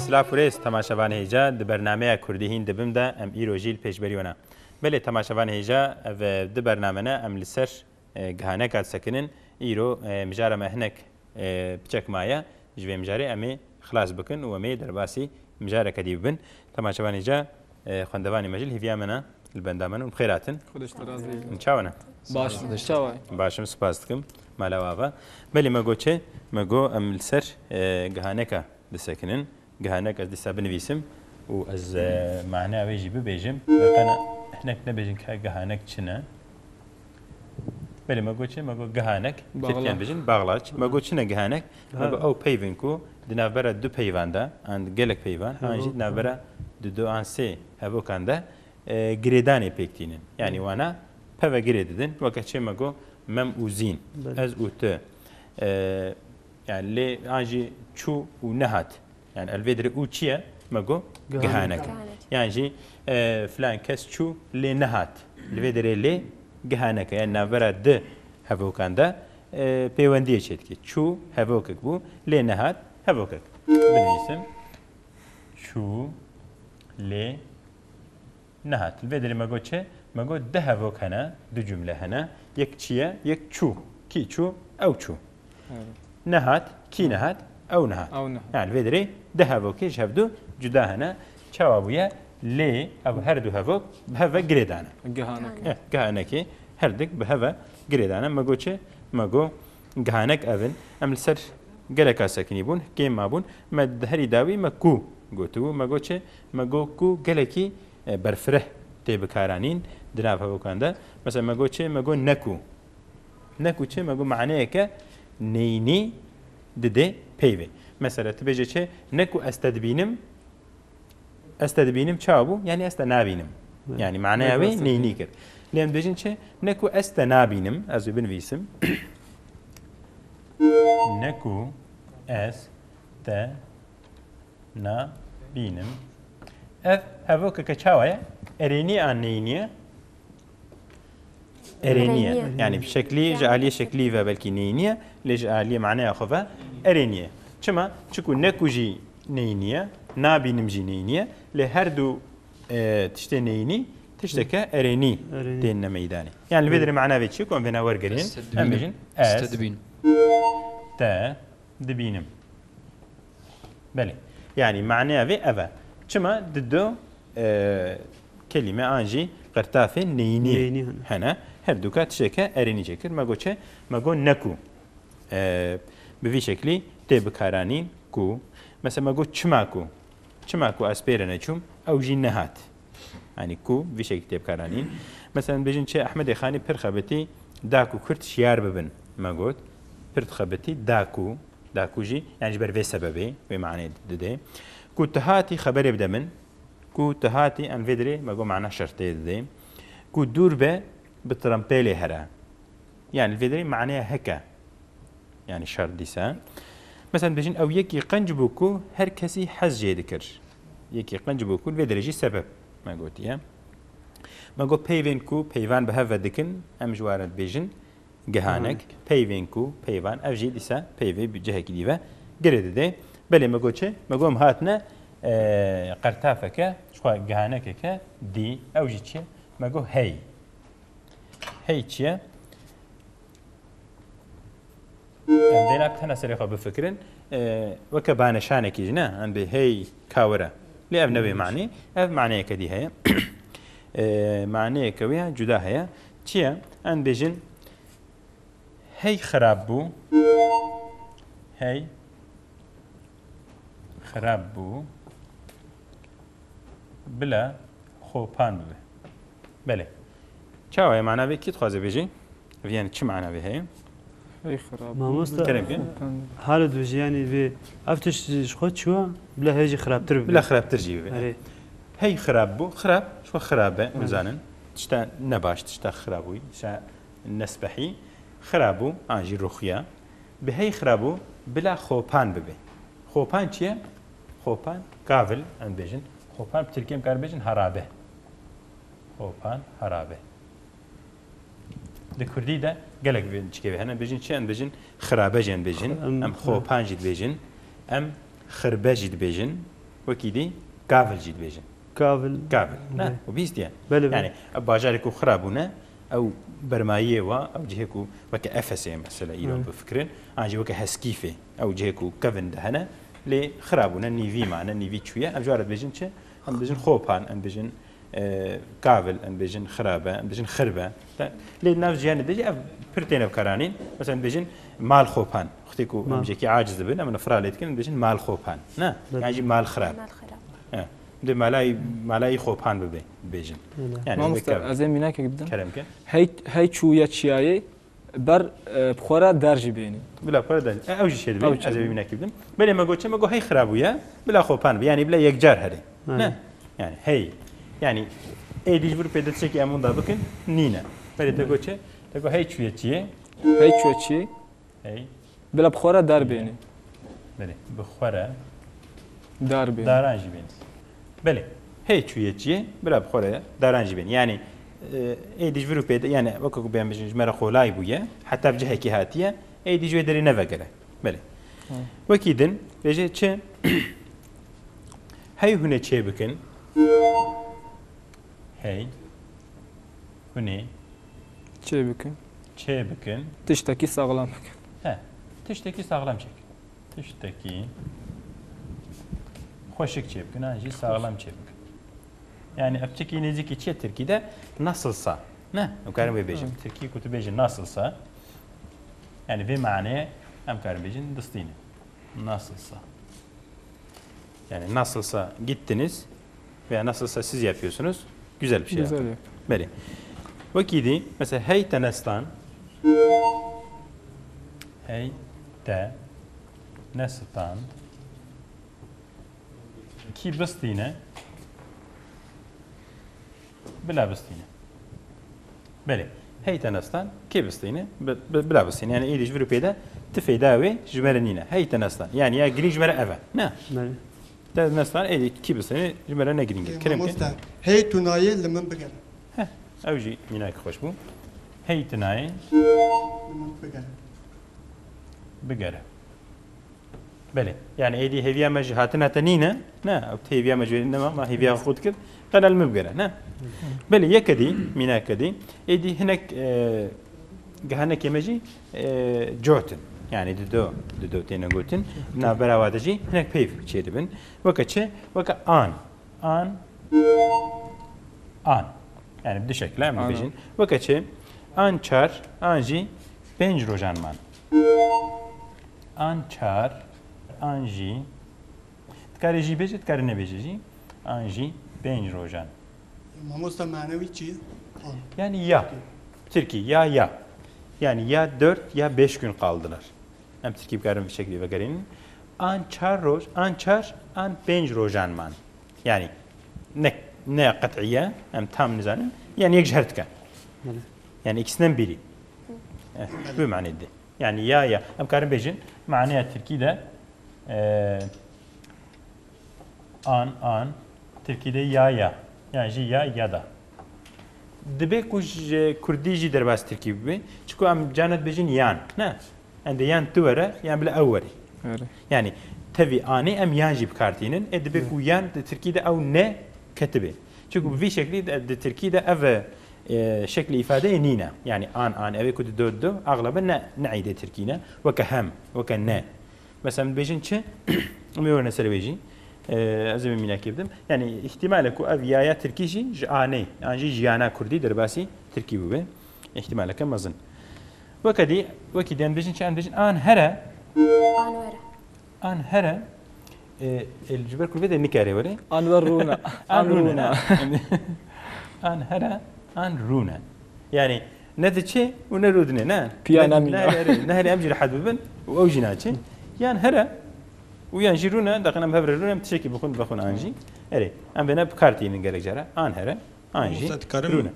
سلاف وريس تماشاوان هيجا د برنامه كردي هند بمدا ام ايروجيل پێشبەریۆنە بله تماشاوان هيجا د برنامه ام لسر گهانه کات سکنن ایرو مجاره مهنک بچک مایا جوی مجاره امی خلاص بکن و می درباسی مجاره کدی بن تماشاوان هيجا خواندوانی مجل هیویا منا البندامن و بخیراتن خودش ترازی چاونه باش چاوای باشم سپاس دکم مالاوابا بله مگو چه مگو ام لسر گهانه کا دسکنن جهانك از دسا بنویسم و از معناه ويجي ببيجم لقنا هناك نبيجن كجهانك شنا بله ما قلت ما قلت جهانك تركيان بيجن باغلاش ما قلت شنا جهانك ما قلت أو بيفنكو دنابرة دو بيفاندا عند جلك بيفان هنجي دنابرة دو عن سي هبو كاندا جريداني بيكتينن يعني وانا بفا جريددن وقت شيء ما قلت مم وزين از وت يعني لي هنجي شو ونهات يعني الفيدر اوتشيا ماغو جهانك يعني جي فلان كاس شو لي نهات الفيدر لي جهانك يعني نافرا د هافوكاندا بيوانديه شتكي شو هافوكك بو لي نهات هافوكك بالاسم شو لي نهات الفيدر ماغو تشي ماغو د هافوك هنا دو جمله هنا يك تشيا يك شو كي شو او شو نهات كي نهات او نهات يعني الفيدري دهبو كيش هفدو جدا هنا شوابويا لي او هردو هفو بهفا جريدانا جهانك هردك بهفا جريدانا ماغوچه ماغو جهانك اون ام لسر جلكا ساكني بون كيم مابون مدهري داوي مكو غوتو ماغوچه ماغو كو جلكي برفره تيبكارانين دراف هفو كاندا مثلا ماغوچه ماغو نكو چه ماغو معناه ك نيني دده پیوی مثلا تبجه چه نکو استدبینم چابو یعنی است نابینم یعنی معنی اوی نینی کرد لیم بجن چه نکو است نابینم از بنویسم نکو است نابینم اف هفوک که چاوه ارینی آن نینیه ارینیه يعني بشكلي جعليه شكلي فبالكي نينيه لجعليه معناها خفا ارينيه چما چكو نكوجي نينيه نابينم جي نينيه لهردو تشتي نيني تشتكى اريني دين ميداني يعني الفيدري معناه في تشيكو بينا ورقرين ام بيجن استدبين تا دبينم بلي يعني معناه في افا چما ددو كلمه انجي قرطافه نيني هنا هردو كات شكا اريني جكر ماغو چه ماغو نكو بفي شكلي تبكارانين كو مثلا ماغو چماكو اسبيرنا چوم او جي نهات يعني كو في شكل تبكارانين مثلا بيجن چه احمد خاني پرخبتي داكو كرت شيار ببن ماغوت پرخبتي داكو جي يعني جبر في سببي بمعنى دده كو تهاتي خبر يبدا من كو تهاتي ام فيدري ماغو معناه شرطي دده كو دور به بترامبيلي هرا يعني الفيدري معناه هكا يعني شرط ديسا مثلا بيجن او يكي قنجبوكو هر كسي حز جيدكر يكي قنجبوكو الفيدري جي سبب ما قلت يا ما قلت بيفينكو بيفان بهفا دكن ام جوارد بيجن جهانك بيفينكو بيفان افجي ديسا بيفي بجهه كديفا قرد دي بلي ما قلت ما قوم هاتنا قرطافك شو جهانك دي او جي ما قلت هي چیه؟ دینا بتنا سرقة بفكرن وكبانة شانة كيجنا عن بهي كاورة لأب نبي معني أب معناه كدي هي معناه كويها جدا هي چیه؟ عن بيجن هي خراب بو بلا خوبان بله بله چاوه معناه به کی تخوازه بیجی؟ یعنی چی معناه به هی؟ هی خراب. ماموستا. حال دوجیانی به افتش خود شو بلا هیچ خرابتر بلا خرابتر جیبه. هی خراب بو خراب شو خرابه مزانن تشتا نباش تشتا خرابوي شا نسبحي خرابو آنجي رخيا به هي خرابو بلا خوبان ببه. خوبان چیه؟ خوبان قابل عن بیجن خوبان بترکیم کار بیجن هرابه. خوبان هرابه. دكردي ده قالك بيجي هنا بيجين شان بيجين خرابة جن بيجين أم خوبان جد بيجين أم خربة جد بيجين وەکی گاڤل جی دبێژن كافل گاڤل نه و بیستیان بله يعني باجارێک و خراپبوونە ئەو بەرماییەوە ئەو جهێک و وەکە ئەفسێ مەسەلە ئیرۆ بفکرن ئاجی وەکە هەسکیفێ ئەو جهێک و کەڤن دەهەنە لێ خراپبوونە نیڤیمانە نیڤی چویە ئەم جوارە بێژن چه ئەم بژن خۆپان ئەم بژن کاڤل ئەم بێژن خراپە ئەم بژن خربە لێ ناو ژیانە دەجی ئەv پرتێنە بکارانین مەسەن بێژن مال خۆپان وختێک و ئەمجێکی عاجز دەبن ئەمە نەفرا لێتکردن بێژن مال خۆپان نه یاجی مال خراپ ده مالای خۆپان ببێ بێژن از این میناکێک بدەم کەرەمکە هەی چوویە چیایە بەر بخۆرە دارژی بێنی بلا پەردا ئەوژی شێ دەبێت ئەزە بیناکی بدەم بەێ مەگۆ چە مەگۆ هەی خراپبووە بلا خۆپان ینی بلا یەکجار هەرێ نه ینی هەی ینی ئێدیش بر پێ دەچێکی ئەموندا بکەن نینە بەێ دەگۆ چێ دەگۆ هەی کوێ چیە هەی چوە چی هەی بلا بخۆرە دار بێنی بەێ بخۆرە دار بێ دارانجی بێن بەێ هەی کوێ چیە بلا بخۆرە دارانجی بێن ینی ئێدیش بر پێ یانە وەکو بێن بژن ژمێرە خۆلای بووە حتا بجهێکی هاتیە ئەیدی ژێ دەری نەڤەگەرە بەێ وەکی دن بێژێ چێ هەی هونە چێ بکەن هەی هونێ چێ بکەن چێ بکەن تشتێکی ساغڵام بکەن تشتێکی ساغڵام چێک تشتێکی خۆشک چێ بکەن ئاژی ساغڵام چێ بکەن یعنی ئەفچێکی نێزیکی چیە ترکیدا نەسڵسا نه ئەمکارم وێ بێژن ترکی کوتو بێژن ناسڵسا yani ve mane em karabecin destine. Nasılsa. Yani nasılsa gittiniz veya nasılsa siz yapıyorsunuz. Güzel bir şey. Güzel. Beli. Vakidi mesela hey tenestan hey te nestan ki bastine bila bastine. Beli. هي تنستان كيف بستينه بلا بستين يعني إيدي جبرو بيدا تفيداوي جمرنينا هي تنستان يعني يا جرين جمرة أفا نا تنستان إيدي كيف بستينه جمرة نجرين كلام كده هي تناية لمن بقى ها أوجي ميناك خوش بو هي تناية لمن بقى بقرة بله يعني إيدي هيفيا مجهاتنا تنينا نا أو هيفيا مجهاتنا ما هيفيا خود كده قال المبقرة نا بله يكدي مينا كدي إيدي هناك هناك يمجي جوتن يعني دو تينا جوتن نا براوادجي هناك بيف شيء دبن وكتشة آن يعني بدي شكله من بيجين وكتشة آن چار آنجي بنج روزان مان آن چار آنجي تكاري جي بيجي تكاري نبيجي آنجي بنج روزان Mamosta manevi çiğ. Yani ya. Türkiye ya. Yani ya 4 ya 5 gün kaldılar. Hem Türkiye karın bir şekilde bakarın. An 4 روز, an 4, an 5 روزان man. Yani ne قطعية hem tam nizanın. Yani یک şart kan. Yani ikisinden biri. Bu manaydı. Yani ya. Hem karın bejin manaya Türkiye'de an Türkiye'de ya. Yani jî ya da. Dibe ku Kurdî jî derbas Tirkî bibe. Çünkü em canet bejin yan. Ne? Ende yan tu were, yan bile ew were. Yani tevî anê em yan jî bikartînin. Dibe ku yan di Tirkî de ew ne ketibe. Çünkü bu vî şeklî di Tirkî de ev şekli ifade nîne. Yani an ev ku di do aglaba ne eyde Tirkîne. Weke hem, weke ne. Mesela bejin çi? Em were ser bejî. از می‌بینم که بدم یعنی احتماله کو اویایا ترکیشی جانی آنجی جیانا کردی در باسی ترکی بوده احتماله کم مزن وکدی آن بچین چند بچین آن هره الجبر کل بده نکاره ولی آن رونا آن هره آن رونا yani ne de çe و ne rudne ne ne hele amcir had bibin و او jinaçe yani here ويان جيرونا دقنا مهبررونا متشكي بخون انجي اري ام بنا بكارتين gerekjara an here anji Karım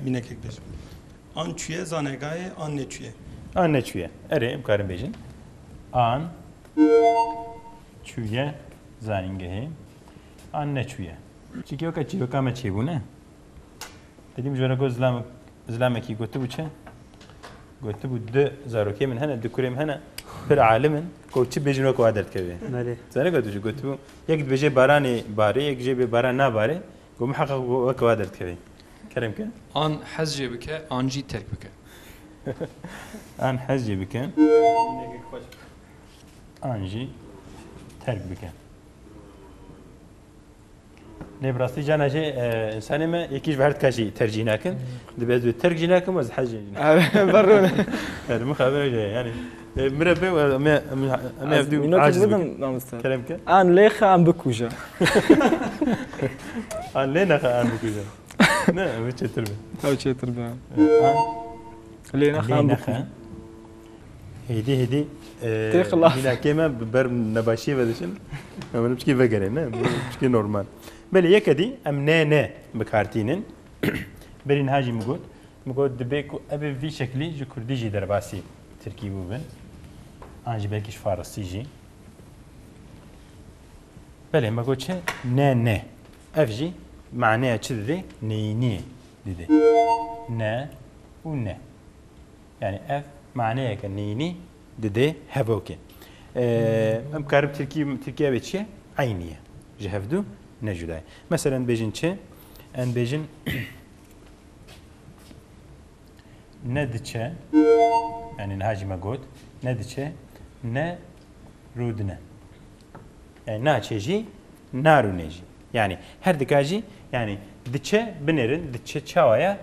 minekek beş. An çüye zanegaye an ne çüye. An ne çüye. Eri karım bejin. An çüye zaningehe an ne çüye. Çünkü o kaçı yok ama çe bu ne? Dedim jora göz zlama ki gotu bu çe. Gotu bu de zaroke min hana de kurem hana پر عالمن کوچی بجنو کو عادت کوي بله زنه گفتو گفتو یک بجه بارانی باره یک جه به باران نباره گم محقق کو عادت کوي کرم که آن حزج بکه آنجی ترک بکه آن حجی بکن آنجی ترک بکن نبراستی جانا جه انسانی ما یکیش ورد کاشی ترجیح نکن دبی از ترک جی نکن از حج جی نکن برونه المخابره جه يعني مربى ما يبدو اینو که عاجز بدم بك نامستر كلام كه آن لیخه ام بکوجا آن لينا خا عندك كذا نه وش تربي او چه تر به آن لینا خام لينا بکوجا خا هدي تخلص. هنا كيما بر نباشي بدشن ما نمشي فقرة نه مشكي نورمال بل يكدي ام نه بكارتينن برين هاجي مقول دبيكو ابي في شكلي جو كرديجي درباسي تركي بوبن انجي بلكيش فارسي جي بله ما قلت نه افجي معناها كذي نيني دي نا ونا يعني اف معناها كنيني دي هبوكي ام كارب تركيا بتشي عينيه جهفدو نجداي مثلا بيجن تشي ان بيجن ندچه يعني نهاجي ما قلت ندچه نا رودنا يعني ناچيجي نارو نيجي يعني هر دكاجي يعني دچه بنرن دچه çavaya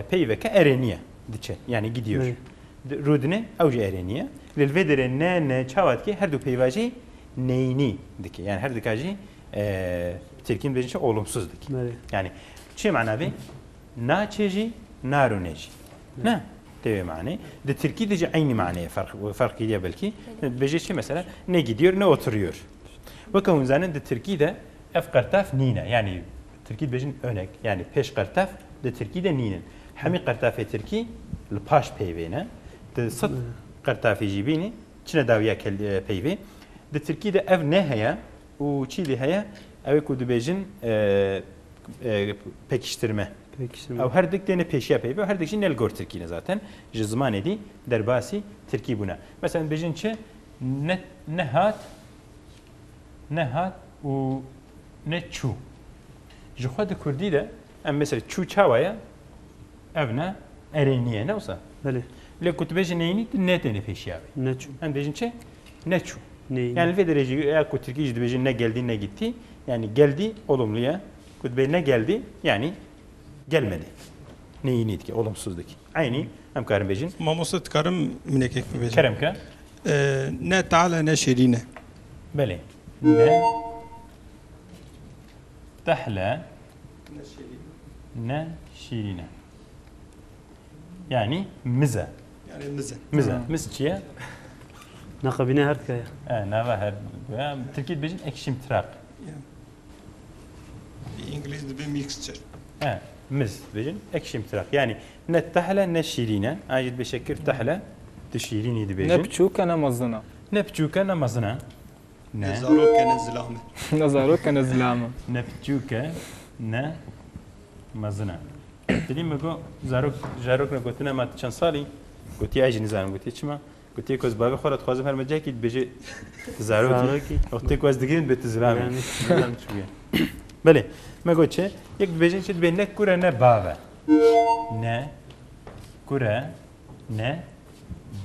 peyveke ereniye دچه yani gidiyor. Rudne avcı ereniye. Lelvedere ne çavat ki her du peyvaji neyni diki. Yani her dikaji Türkiye'nin bence olumsuz diki. Yani şey mana be naçeji naru neji. Ne? Tabii mani. De Türkiye'de aynı maniye fark ediyor belki. Bence şey mesela ne gidiyor ne oturuyor. Bakın zaten de Türkiye'de ef kartaf nina yani Türkiye bejin örnek yani peş kartaf de Türkiye'de ninin. Hemi kartafı Türkiye الباش peyvene de sıt kartafı jibini çine daviya kel peyve de Türkiye'de ev ne haya o çili haya ev kudu bejin pekiştirme. Ev her dik dene peşiya peyve her dik nel gor Türkiye'ne zaten zaman edi derbasi Türkiye buna. Mesela bejin çe nehat و ne çu. Jixwa de Kurdî de em mesela çu çawaya evne ereniye ne olsa. بله Le kutbeci neyini ne tane peşiyabe. نچو Em bejin çe ne çu. نی Yani ve derece eğer Türkiye bejin ne geldi ne gitti. Yani geldi olumluya. Kutbe ne geldi yani gelmedi. Neyini ki olumsuzduk. Aynı hem karım bejin. مامۆستا دکارم منێکێک ببێژم Kerem ka. نە تاالە نە شێرینە Bele. Ne tahla ne şirine. Yani mize. یعنی مزن Mize. Miz çiye? نقبینه هر که Nava her. Türkiye bejin ekşim trak. ئینگلیز دەبێ میکسچر Miz bejin ekşim trak. Yani ne tahla ne şirine. Acil bir şekil tahla tşirini نه bejin. بچوکه نه مزنا Ne pçuka ne mazına. Ne? زارۆکە نە زلامە نه زاروکه نه زلامه Ne pçuka ne mazına. Dedim mi go zarok ne gotuna mat çan sali. Goti ajni zanım goti çima. Goti koz baba xorat xwazim her mecek it beje zarok. زاروکی Waqti koz digin bet zlami. Yani. Bale. Ma goçe yek beje çit be ne kura ne bava. Ne kura ne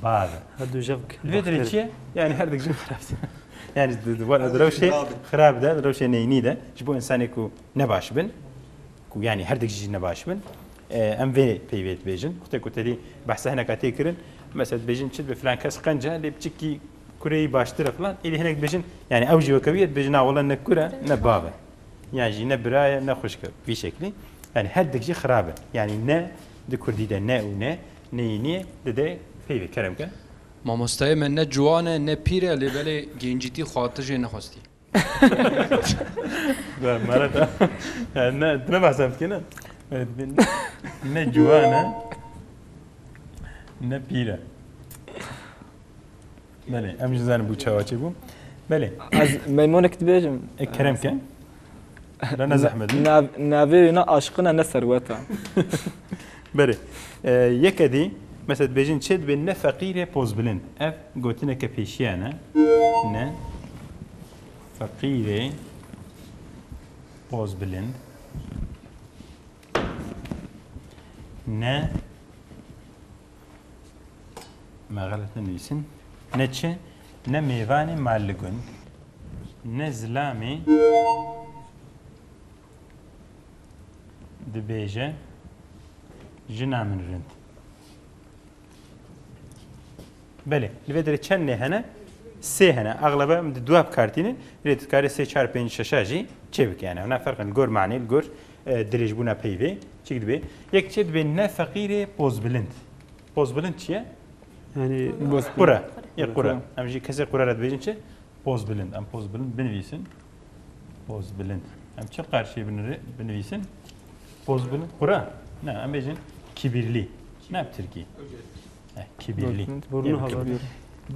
bava. هر دو جبک Vedre çiye yani her dik xarab. Yani درو شيء خراب ده درو شيء نيني ده جبو إنسان يكو نباش بن كو يعني هردك جي نباش بن أم في بيت بيجن كنت تدي بحث هنا كاتيكرن مثلا بيجن شد بفلان كاس قنجة اللي بتشكي كوري باشترى فلان اللي هناك بيجن يعني أوجي وكبير بيجن والله نكورة نبابة يعني جي نبراية نخشك في شكلي يعني هردك جي خرابة يعني نا دكردي ده نا ونا نيني ده بيت كلام كه مامۆستای من نه جوانه نه پیره لبله گنجیتی خاطر نخواستی مرات نه بحثم كنا نه جوانا نه بيرة بله امش زن بو چاواچه بو بله از میمونه کت بیجم کرم كان لا زحمه ناوی نه عاشقنا نه ثروته بله يكدي مثلا بيجين تشد بين فقيرة بوز بلند اف قوتنا كبيشيانا ن فقيرة بوز بلند ن ما غلط نليسن نتشه ن ميواني معلقون ن زلامي دبيجة جنا من رند بله لبدر چند هنا سه هنا اغلبا دواب كارتين ريت كاري 3 4 5 6 جي چبك يعني هنا فرق الجور معني الجور دريج بونا بيفي چيك دبي يك چد بين فقير بوز بلند بوز بلند چيه يعني قرا يا قرا امجي كسر قرا رد بيجن چه بوز بلند ام بوز بلند بنويسن بوز بلند ام چه قرشي بنويسن بوز بلند قرا نه ام بيجن كبيرلي نه بتركي كبيرلي برونو هوا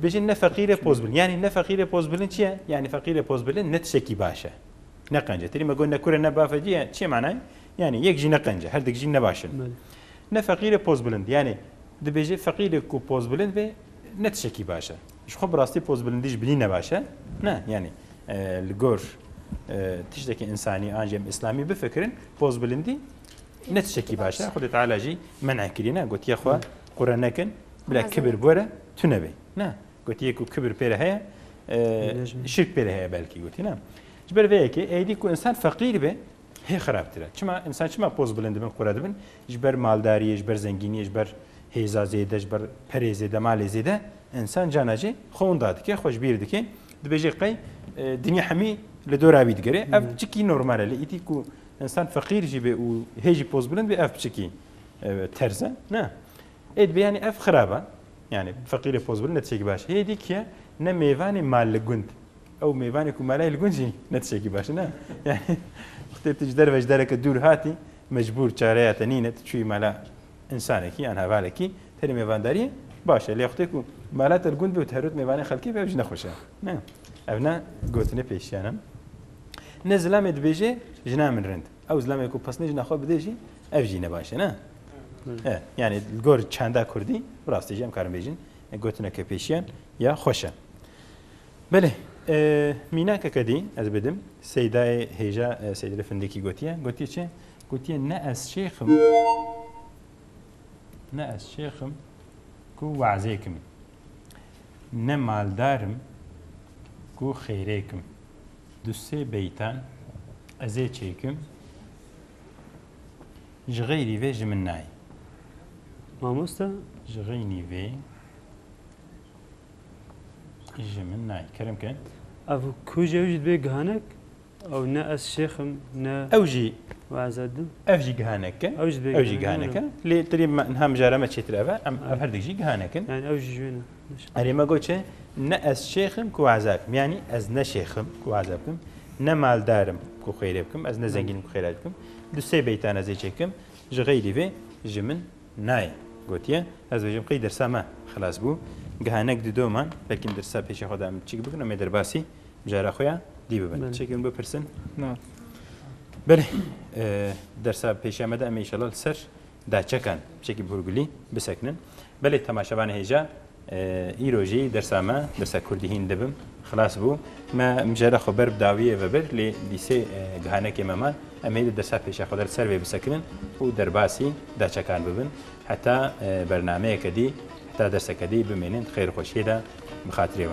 بيجن نه فقير بوز بلند يعني نه فقير بوز بلند چيه يعني فقير بوز بلند نتشكي باشا نقنجه تري ما قلنا كره نبافجي چه معناه يعني يك جي نقنجه هل دك جي نباشن نه فقير بوز بلند يعني دبيجي فقير كو بوز بلند به نتشكي باشا ايش خب راستي بوز بلنديش بلينا باشا نه يعني الجور تشتكي انساني انجم اسلامي بفكرن بوز بلندي نتشكي باشا خد تعالى جي منع كرينا قلت يا اخوا قرانكن بلا كبر بوره تنبي نه قلت يكو كبر بيره هي شرك بيره هي بالكي قلت نعم جبر فيك ايدي كو انسان فقير به هي خراب ترى شما انسان شما بوز بلند بن قراد بن جبر مالداري جبر زنگيني جبر هيزا زيده جبر پريزه دمال زيده انسان جاناجي خون داد كي خوش بيرد كي دبيجي قي دنيا حمي لدورا بيد غري اف تشكي نورمال لي ايتي كو انسان فقير جيبه و هيجي بوز بلند باف تشكي ترزه نا اد يعني اف خرابه يعني فقير بوز بلند تشكي باش هي ديك نا ميفاني مال لغند او ميفاني كو مالاي لغنجي نتشكي باش نا يعني اختي تجدر وجدارك الدور هاتي مجبور چاره تنينه تشوي مالا انسانكي انا بالكي تري ميفانداري باشه اللي اختكم مالات الجند وتهرت ميفاني خلكي بيج نخوشه نعم ابنا قوتني بيشيانا نزل مد بيجي جنا من رند او زلمه يكون بس نجي ناخذ بديجي افجي نباشه نا يعني الجور چندا كردي راستي جام كارم بيجين قوتنا كبيشيان يا خوشه بله ميناك كدي از بدم سيداي هيجا سيد الفندقي قوتيه چه قوتيه ناس شيخم ناس شيخم كو وعزيكم نمال دارم كو خيريكم دوسي بيتان ازي چيكم جغيري في جمناي ماموستا جغيني في جمناي كرم كان افو كوجا وجد بي جهانك او ناس شيخم نا اوجي وعزادو افجي جهانك اوجي جهانك لي تري نهم جارمه تشترافا ام افردك جي جهانك يعني اوجي جوينا اري ما قلتش ناس شيخم كو عزاكم يعني از نشيخم كو عزاكم نمال دارم كو خيركم از نزنجين كو خيركم دو سي بيتانا زي چيكم جغيري في جمن ناي قلتيه از بجم قي درسا ما خلاص بو جهانك دو دومان لكن درسا بيش خدام تشيك بكنا ما درباسي جارا خويا دي ببن تشيكن بو برسن نعم بله درسا پیش آمده اما ایشالله سر داچکن بشکل برگلی بسکنن بله تماشاوان هیجا ایروجی درسا ما درسا کردیهین دبم خلاص بو ما مجرد خبر بداویه و بر لی لیسه گهانه که مامان اما درسا پیش خودر سر و بسکنن و درباسی داچکن ببن حتی برنامه کدی حتی درس کدی بمینن خیر خوشیده بخاطری و